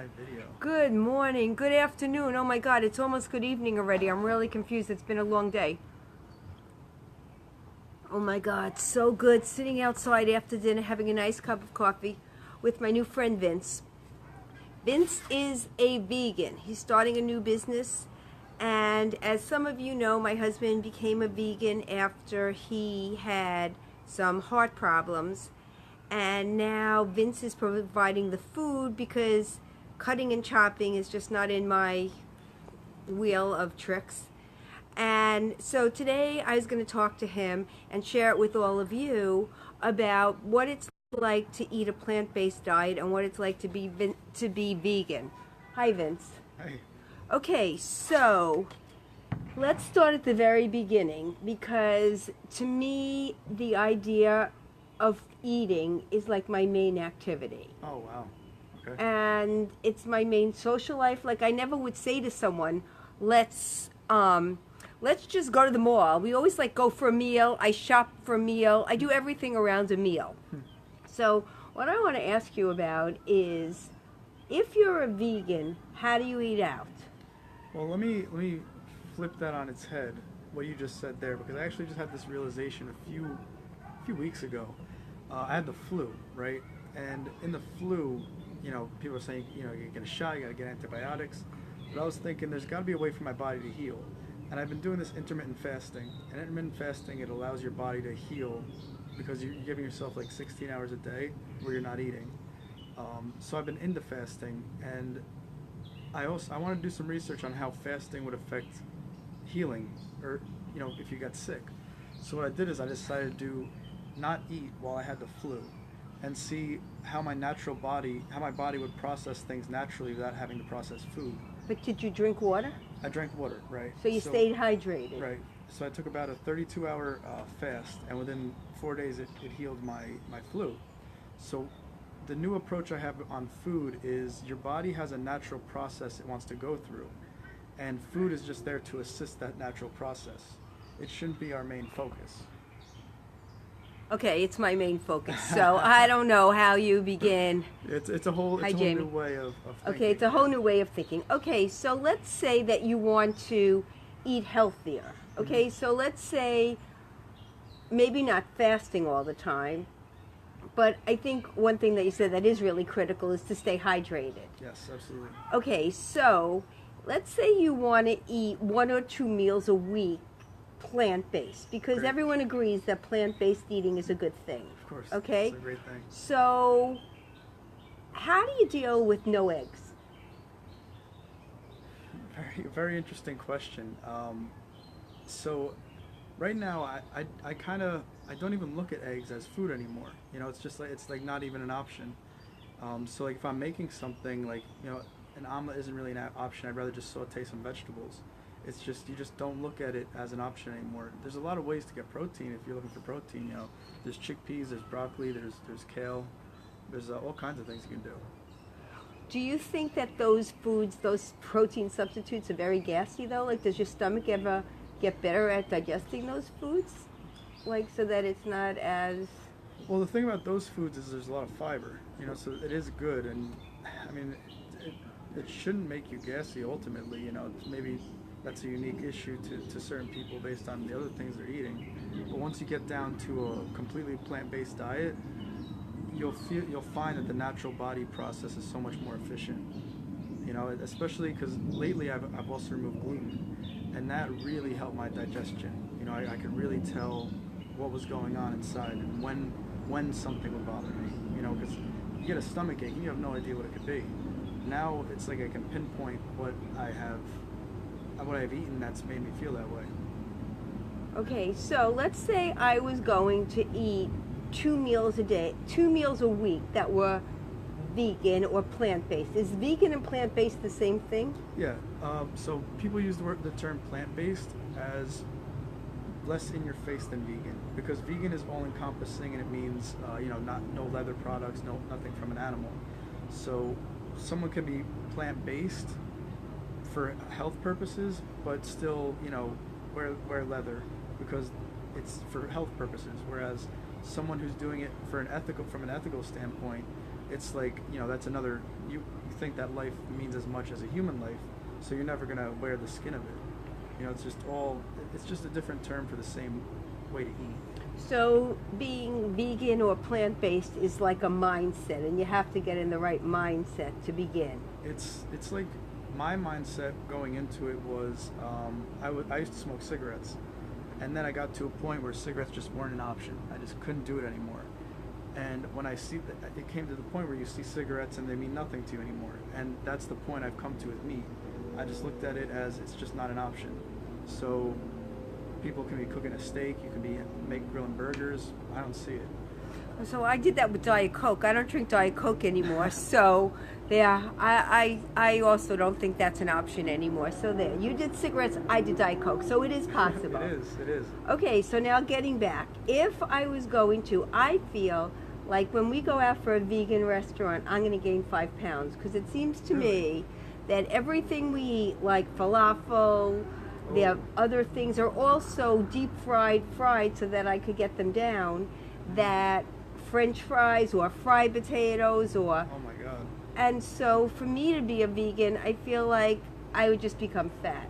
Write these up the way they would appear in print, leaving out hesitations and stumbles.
live video. Good morning, good afternoon. Oh my God, it's almost good evening already. I'm really confused. It's been a long day. Oh my God, so good sitting outside after dinner having a nice cup of coffee with my new friend Vince. Vince is a vegan. He's starting a new business. And as some of you know, my husband became a vegan after he had some heart problems. And now Vince is providing the food because cutting and chopping is just not in my wheel of tricks. And so today I was going to talk to him and share it with all of you about what it's like to eat a plant-based diet and what it's like to be vegan. Hi, Vince. Hey. Okay, so let's start at the very beginning, because to me the idea of eating is like my main activity. Oh, wow. Okay. And it's my main social life. Like, I never would say to someone, let's just go to the mall. We always like go for a meal. I shop for a meal. I do everything around a meal. So what I want to ask you about is, if you're a vegan, how do you eat out? Well, let me flip that on its head, what you just said there, because I actually just had this realization a few weeks ago. I had the flu, right? And in the flu, people are saying, you get a shot, you got to get antibiotics. But I was thinking there's got to be a way for my body to heal. And I've been doing this intermittent fasting. And intermittent fasting, it allows your body to heal because you're giving yourself like 16 hours a day where you're not eating. So I've been into fasting, and I want to do some research on how fasting would affect healing, or if you got sick. So what I did is I decided to not eat while I had the flu, and see how my body would process things naturally without having to process food. But did you drink water? I drank water, right? So you stayed hydrated. Right. So I took about a 32-hour fast, and within 4 days it healed my flu. So the new approach I have on food is your body has a natural process it wants to go through, and food is just there to assist that natural process. It shouldn't be our main focus. Okay, it's my main focus. So I don't know how you begin. It's a whole new way of thinking. Okay, it's a whole new way of thinking. Okay, so let's say that you want to eat healthier. Okay, so let's say maybe not fasting all the time, but I think one thing that you said that is really critical is to stay hydrated. Yes, absolutely. Okay, so let's say you want to eat 1 or 2 meals a week plant-based, because Great. Everyone agrees that plant-based eating is a good thing. Of course. Okay? It's a great thing. So how do you deal with no eggs? Very interesting question. So right now I don't even look at eggs as food anymore. It's like not even an option. So like if I'm making something like, an omelet isn't really an option. I'd rather just saute some vegetables. It's just, you just don't look at it as an option anymore. There's a lot of ways to get protein if you're looking for protein. There's chickpeas, there's broccoli, there's kale, there's all kinds of things you can do. Do you think that those foods, those protein substitutes, are very gassy though? Like, does your stomach ever get better at digesting those foods? Like, so that it's not as... Well, the thing about those foods is there's a lot of fiber, so it is good. And I mean, it shouldn't make you gassy ultimately. Maybe that's a unique issue to certain people based on the other things they're eating. But once you get down to a completely plant-based diet, you'll find that the natural body process is so much more efficient. Especially because lately I've also removed gluten, and that really helped my digestion. I could really tell what was going on inside and when something would bother me. Because you get a stomach ache and you have no idea what it could be. Now it's like I can pinpoint what I've eaten that's made me feel that way. Okay, so let's say I was going to eat 2 meals a day, 2 meals a week that were vegan or plant-based. Is vegan and plant-based the same thing? Yeah. So people use the term plant-based as less in your face than vegan, because vegan is all-encompassing, and it means no leather products, nothing from an animal. So someone can be plant-based for health purposes, but still, wear leather because it's for health purposes. Whereas someone who's doing it from an ethical standpoint, it's like, that's another, you think that life means as much as a human life, so you're never gonna wear the skin of it. You know, it's just a different term for the same way to eat. So being vegan or plant-based is like a mindset, and you have to get in the right mindset to begin. It's like my mindset going into it was I used to smoke cigarettes, and then I got to a point where cigarettes just weren't an option. I just couldn't do it anymore. And when I see that, it came to the point where you see cigarettes and they mean nothing to you anymore. And that's the point I've come to with meat. I just looked at it as it's just not an option. So people can be cooking a steak, you can be grilling burgers. I don't see it. So I did that with Diet Coke. I don't drink Diet Coke anymore. So yeah, I also don't think that's an option anymore. So there, you did cigarettes, I did Diet Coke. So it is possible. It is. Okay, so now getting back. If I was going to, I feel like when we go out for a vegan restaurant, I'm going to gain 5 pounds. Because it seems to me that everything we eat, like falafel, the other things are also deep fried so that I could get them down. That French fries or fried potatoes or... Oh my God. And so for me to be a vegan, I feel like I would just become fat.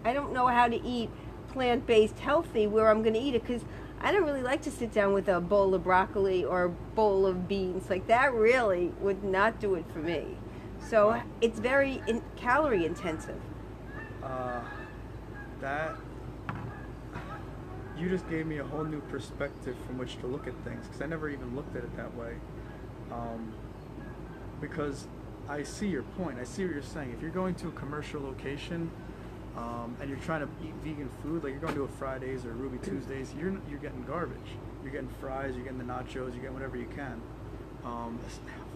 I don't know how to eat plant-based healthy where I'm going to eat it, because I don't really like to sit down with a bowl of broccoli or a bowl of beans. Like that really would not do it for me. So it's very calorie intensive. That you just gave me a whole new perspective from which to look at things, because I never even looked at it that way. Because I see your point. I see what you're saying. If you're going to a commercial location and you're trying to eat vegan food, like you're going to a Fridays or Ruby Tuesdays, you're getting garbage. You're getting fries, you're getting the nachos, you're getting whatever you can.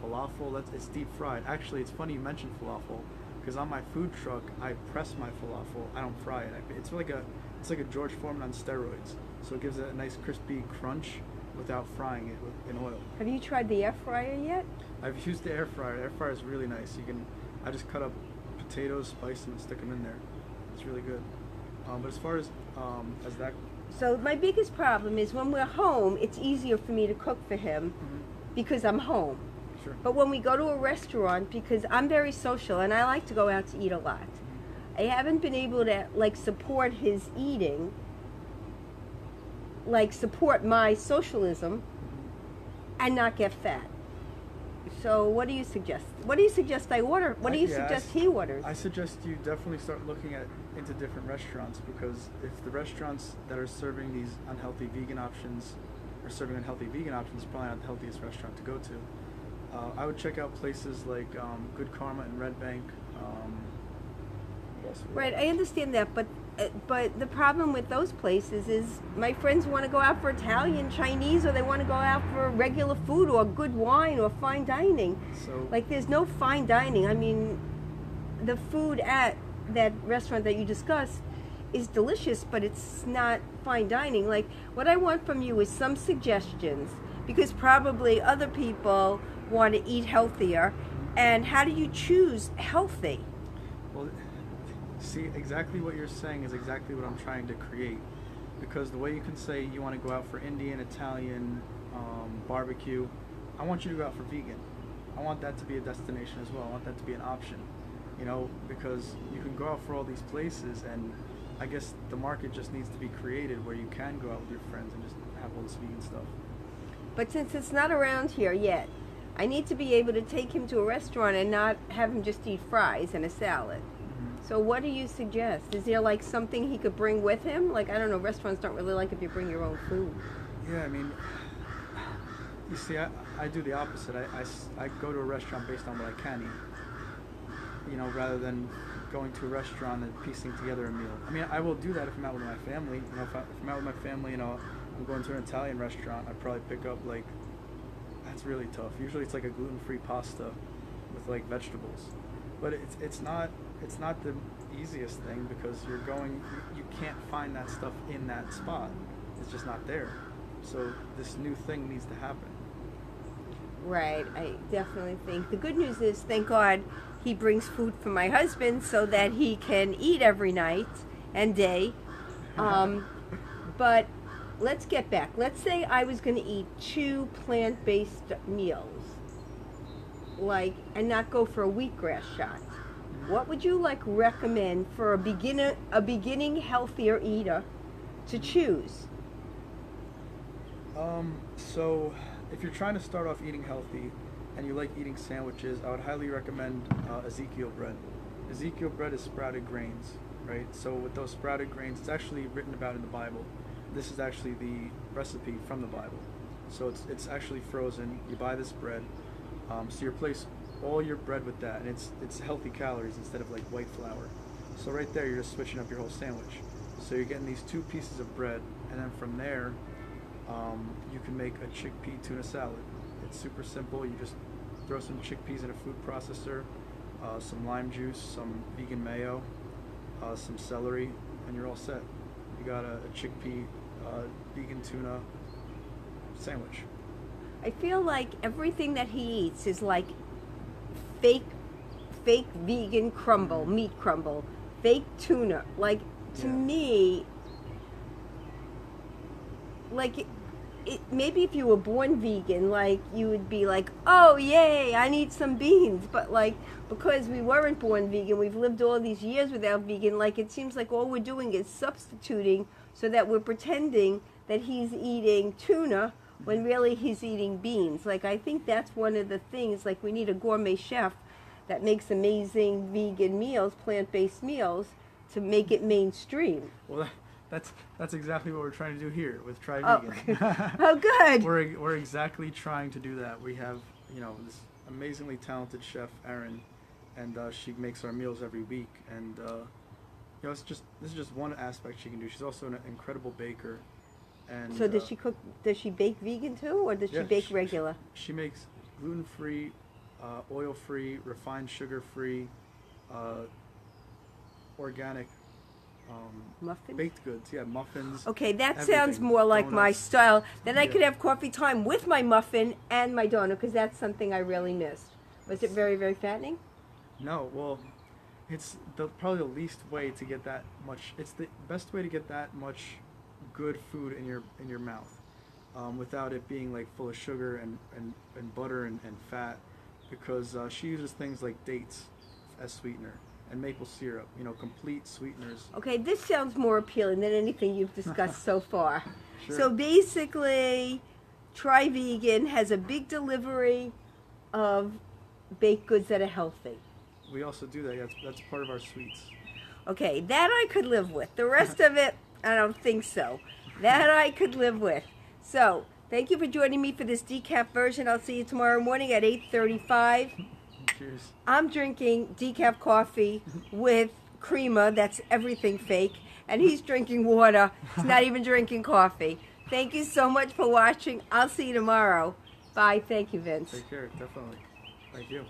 Falafel, it's deep fried. Actually, it's funny you mentioned falafel, because on my food truck, I press my falafel. I don't fry it. It's like a George Foreman on steroids. So it gives it a nice crispy crunch without frying it in oil. Have you tried the air fryer yet? I've used the air fryer. The air fryer is really nice. I just cut up potatoes, spice them, and stick them in there. It's really good. But as far as that. So my biggest problem is when we're home, it's easier for me to cook for him because I'm home. Sure. But when we go to a restaurant, because I'm very social and I like to go out to eat a lot, I haven't been able to support his eating, support my socialism, and not get fat. So what do you suggest? What do you suggest I order? What do you suggest he orders? I suggest you definitely start looking into different restaurants, because if the restaurants that are serving these unhealthy vegan options are serving unhealthy vegan options, it's probably not the healthiest restaurant to go to. I would check out places like Good Karma and Red Bank. Right, I understand that, but the problem with those places is my friends want to go out for Italian, Chinese, or they want to go out for regular food or good wine or fine dining. So, there's no fine dining. I mean, the food at that restaurant that you discussed is delicious, but it's not fine dining. What I want from you is some suggestions, because probably other people want to eat healthier. And how do you choose healthy? Well, see, exactly what you're saying is exactly what I'm trying to create. Because the way you can say you want to go out for Indian, Italian, barbecue, I want you to go out for vegan. I want that to be a destination as well. I want that to be an option. Because you can go out for all these places, and I guess the market just needs to be created where you can go out with your friends and just have all this vegan stuff. But since it's not around here yet, I need to be able to take him to a restaurant and not have him just eat fries and a salad. So what do you suggest? Is there something he could bring with him? I don't know, restaurants don't really like if you bring your own food. Yeah, I mean, you see, I do the opposite. I go to a restaurant based on what I can eat, rather than going to a restaurant and piecing together a meal. I mean, I will do that if I'm out with my family. If I'm out with my family, I'm going to an Italian restaurant, I'd probably pick up that's really tough. Usually it's a gluten-free pasta with vegetables. But it's not the easiest thing, because you can't find that stuff in that spot. It's just not there. So this new thing needs to happen. Right, I definitely think. The good news is, thank God, he brings food for my husband so that he can eat every night and day. But let's get back. Let's say I was going to eat 2 plant-based meals. like, and not go for a wheatgrass shot. What would you like recommend for a beginning healthier eater to choose? So if you're trying to start off eating healthy and you like eating sandwiches, I would highly recommend Ezekiel bread. Ezekiel bread is sprouted grains, right? So with those sprouted grains, it's actually written about in the Bible. This is actually the recipe from the Bible. So it's actually frozen. You buy this bread. So you replace all your bread with that, and it's healthy calories instead of like white flour. So right there, you're just switching up your whole sandwich. So you're getting these 2 pieces of bread, and then from there, you can make a chickpea tuna salad. It's super simple. You just throw some chickpeas in a food processor, some lime juice, some vegan mayo, some celery, and you're all set. You got a chickpea vegan tuna sandwich. I feel like everything that he eats is like fake vegan crumble, meat crumble, fake tuna. Like, to me, like, maybe if you were born vegan, like, you would be like, oh yay, I need some beans. But like, because we weren't born vegan, we've lived all these years without vegan, like, it seems like all we're doing is substituting so that we're pretending that he's eating tuna when really he's eating beans. Like, I think that's one of the things, like, we need a gourmet chef that makes amazing vegan meals, plant-based meals, to make it mainstream. Well, that's exactly what we're trying to do here with Try Vegan. Oh, good. We're exactly trying to do that. We have, this amazingly talented chef, Erin, and she makes our meals every week. And this is just one aspect she can do. She's also an incredible baker. And so does she cook? Does she bake vegan too, or does she bake regular? She makes gluten-free, oil-free, refined sugar-free, organic. Muffins? Baked goods, muffins. Okay, that everything. sounds more like Donuts. my style. Then I could have coffee time with my muffin and my donut, because that's something I really missed. Was it very, very fattening? No, well, it's probably the least way to get that much. It's the best way to get that much good food in your mouth, without it being like full of sugar and butter and fat, because she uses things like dates as sweetener. And maple syrup, complete sweeteners. Okay, this sounds more appealing than anything you've discussed so far. Sure. So basically, Try Vegan has a big delivery of baked goods that are healthy. We also do that. That's part of our sweets. Okay, that I could live with. The rest of it, I don't think so. That I could live with. So, thank you for joining me for this decaf version. I'll see you tomorrow morning at 8:35. Cheers. I'm drinking decaf coffee with crema. That's everything fake. And he's drinking water. He's not even drinking coffee. Thank you so much for watching. I'll see you tomorrow. Bye. Thank you, Vince. Take care. Definitely. Thank you.